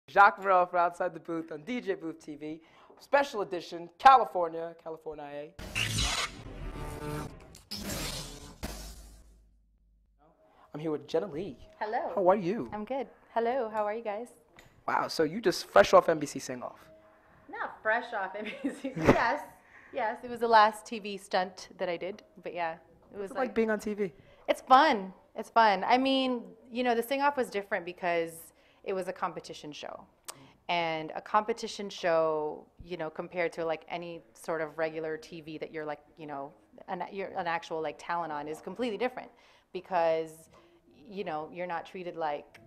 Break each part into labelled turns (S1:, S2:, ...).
S1: Jacques Morels for Outside the Booth on DJBoothTV, special edition, California. I'm here with Jenilee.
S2: Hello.
S1: How are you?
S2: I'm good. Hello, how are you guys?
S1: Wow, so you just fresh off NBC Sing-Off.
S2: Not fresh off NBC. Yes, it was the last TV stunt that I did, but yeah, it was
S1: Like being on TV.
S2: It's fun. It's fun. I mean, you know, the Sing-Off was different because it was a competition show. And a competition show, you know, compared to like any sort of regular TV that you're like, you know, you're an actual like talent on is completely different because, you know, you're not treated like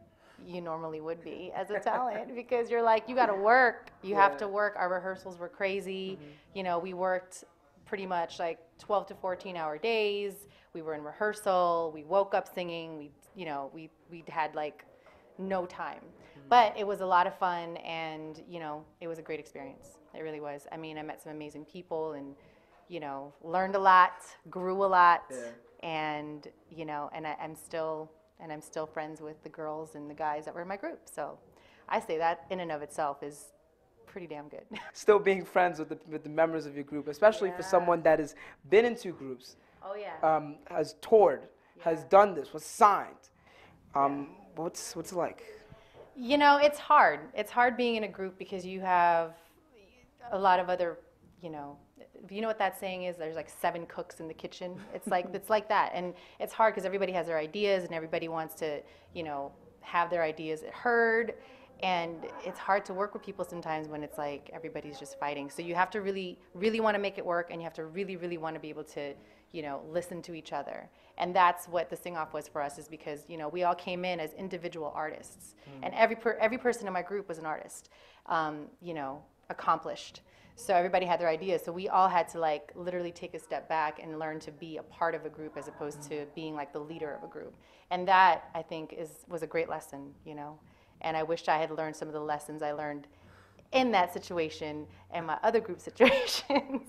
S2: you normally would be as a talent because you're like, you got to work. You have to work. Our rehearsals were crazy. You know, we worked pretty much like 12 to 14-hour days. We were in rehearsal. We woke up singing. We had like no time. But it was a lot of fun, and, you know, it was a great experience. It really was. I mean, I met some amazing people and, you know, learned a lot, grew a lot, and, you know, and I'm still friends with the girls and the guys that were in my group. So I say that in and of itself is pretty damn good.
S1: Still being friends with the members of your group, especially for someone that has been in two groups.
S2: Oh, yeah.
S1: Has toured, has done this, was signed. What's it like?
S2: You know, it's hard. It's hard being in a group because you have a lot of other, you know what that saying is? There's like 7 cooks in the kitchen. It's like that. And it's hard because everybody has their ideas and everybody wants to, you know, have their ideas heard. And it's hard to work with people sometimes when it's like everybody's just fighting. So you have to really, really want to make it work, and you have to really, really want to be able to, you know, listen to each other. And that's what the Sing-Off was for us, is because, you know, we all came in as individual artists. And every person in my group was an artist, you know, accomplished. So everybody had their ideas. So we all had to like literally take a step back and learn to be a part of a group as opposed to being like the leader of a group. And that, I think, was a great lesson, you know. And I wished I had learned some of the lessons I learned in that situation and my other group situations.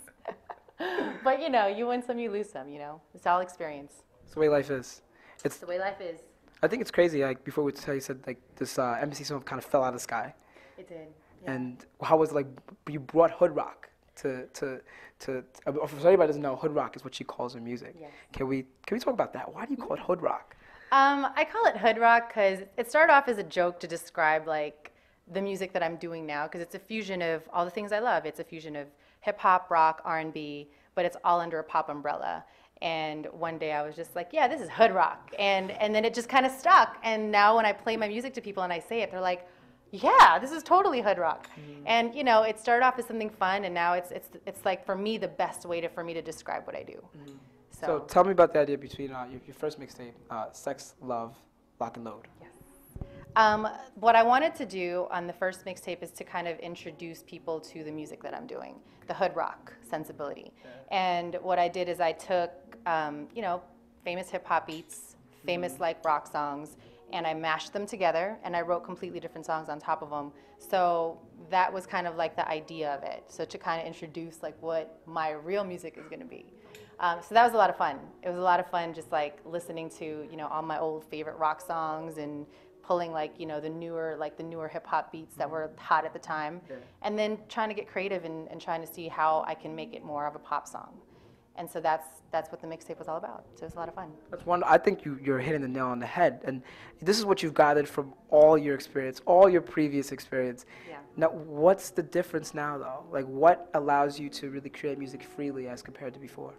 S2: But, you know, you win some, you lose some, you know. It's all experience.
S1: It's the way life is.
S2: It's the way life is.
S1: I think it's crazy, like, before we tell you said, like, this NBC song kind of fell out of the sky.
S2: It did. Yeah.
S1: And how was it, like, you brought hood rock to for anybody that doesn't know, hood rock is what she calls her music.
S2: Yes.
S1: Can we talk about that? Why do you call it hood rock?
S2: I call it hood rock because it started off as a joke to describe like the music that I'm doing now, because it's a fusion of all the things I love. It's a fusion of hip hop, rock, R&B, but it's all under a pop umbrella. And one day I was just like, yeah, this is hood rock. And then it just kind of stuck. And now when I play my music to people and I say it, they're like, yeah, this is totally hood rock. And, you know, it started off as something fun, and now it's like, for me, the best way for me to describe what I do.
S1: So tell me about the idea between your first mixtape, Sex, Love, Lock and Load.
S2: Yes. What I wanted to do on the first mixtape is to kind of introduce people to the music that I'm doing, the hood rock sensibility. And what I did is I took, you know, famous hip hop beats, famous like rock songs, and I mashed them together, and I wrote completely different songs on top of them. So that was kind of like the idea of it. So to kind of introduce like what my real music is going to be. So that was a lot of fun. It was a lot of fun just like listening to, you know, all my old favorite rock songs and pulling like, you know, the newer hip hop beats that were hot at the time. And then trying to get creative and trying to see how I can make it more of a pop song. And so that's what the mixtape was all about. So it was a lot of fun.
S1: That's one. I think you're hitting the nail on the head. And this is what you've gathered from all your experience, all your previous experience.
S2: Yeah.
S1: Now, what's the difference now, though? Like, what allows you to really create music freely as compared to before?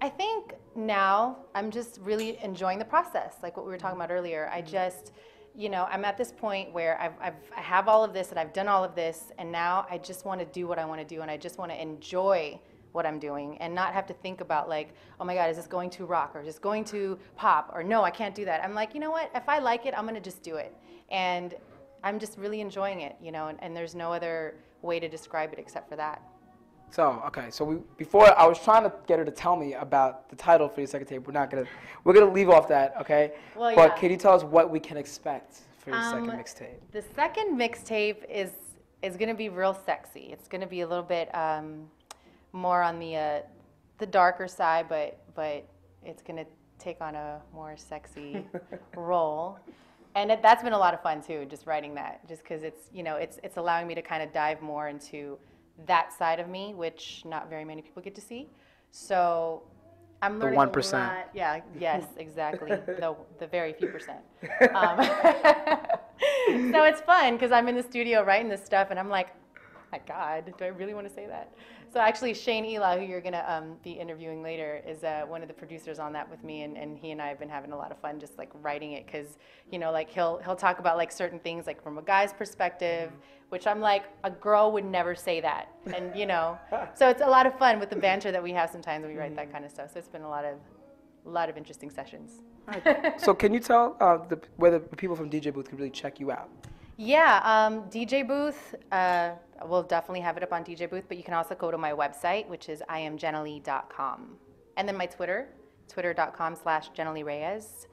S2: I think now I'm just really enjoying the process, like what we were talking about earlier. I just, you know, I'm at this point where I have all of this and I've done all of this, and now I just want to do what I want to do, and I just want to enjoy what I'm doing and not have to think about like, oh my God, is this going to rock or is this going to pop, or no, I can't do that. I'm like, you know what, if I like it, I'm going to just do it. And I'm just really enjoying it, you know, and there's no other way to describe it except for that.
S1: So, okay, so before I was trying to get her to tell me about the title for your second tape. We're gonna leave off that, okay?
S2: Well,
S1: but can you tell us what we can expect for your second mixtape?
S2: The second mixtape is gonna be real sexy. It's gonna be a little bit more on the darker side, but it's gonna take on a more sexy role. And that's been a lot of fun too, just writing that, just because it's, you know, it's allowing me to kind of dive more into that side of me, which not very many people get to see. So I'm learning a lot. Yeah, yes, exactly. the very few percent. So it's fun because I'm in the studio writing this stuff, and I'm like, my God, do I really want to say that? So actually, Shane Ela, who you're going to be interviewing later, is one of the producers on that with me, and he and I have been having a lot of fun just like writing it, because, you know, like he'll talk about like certain things like from a guy's perspective, which I'm like, a girl would never say that, and you know, so it's a lot of fun with the banter that we have sometimes when we write that kind of stuff. So it's been a lot of interesting sessions.
S1: Right. So can you tell whether people from DJ Booth can really check you out?
S2: Yeah, DJ Booth, we'll definitely have it up on DJ Booth, but you can also go to my website, which is iamjenilee.com. And then my Twitter, twitter.com/Jenilee Reyes.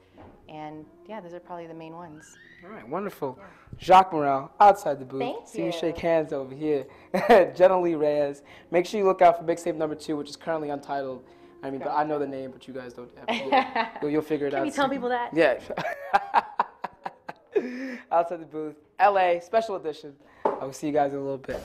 S2: And yeah, those are probably the main ones.
S1: All right, wonderful. Yeah. Jacques Morels, outside the booth.
S2: Thank
S1: See
S2: you.
S1: you shake hands over here. Jenilee Reyes. Make sure you look out for mixtape number 2, which is currently untitled. I mean, but I know the name, but you guys don't have it. You'll figure it out.
S2: Can you tell people that?
S1: Yeah. Outside the booth, LA, special edition. I will see you guys in a little bit.